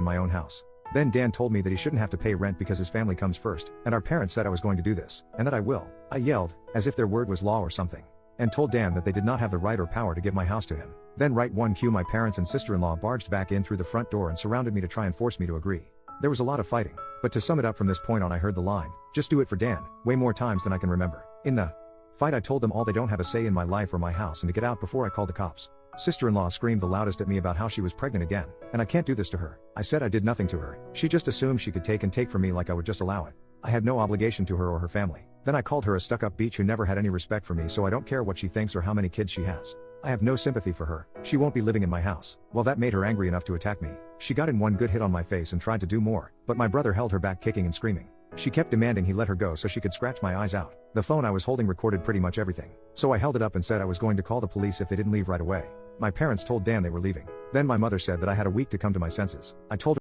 my own house. Then Dan told me that he shouldn't have to pay rent because his family comes first, and our parents said I was going to do this, and that I will. I yelled, as if their word was law or something, and told Dan that they did not have the right or power to give my house to him. Then right 1Q my parents and sister-in-law barged back in through the front door and surrounded me to try and force me to agree. There was a lot of fighting, but to sum it up from this point on I heard the line, "Just do it for Dan," way more times than I can remember. In the fight I told them all they don't have a say in my life or my house and to get out before I called the cops. Sister-in-law screamed the loudest at me about how she was pregnant again, and I can't do this to her. I said I did nothing to her. She just assumed she could take from me like I would just allow it. I had no obligation to her or her family. Then I called her a stuck-up bitch who never had any respect for me, so I don't care what she thinks or how many kids she has. I have no sympathy for her. She won't be living in my house. Well, that made her angry enough to attack me. She got in one good hit on my face and tried to do more, but my brother held her back, kicking and screaming. She kept demanding he let her go so she could scratch my eyes out. The phone I was holding recorded pretty much everything, so I held it up and said I was going to call the police if they didn't leave right away. My parents told Dan they were leaving. Then my mother said that I had a week to come to my senses. I told her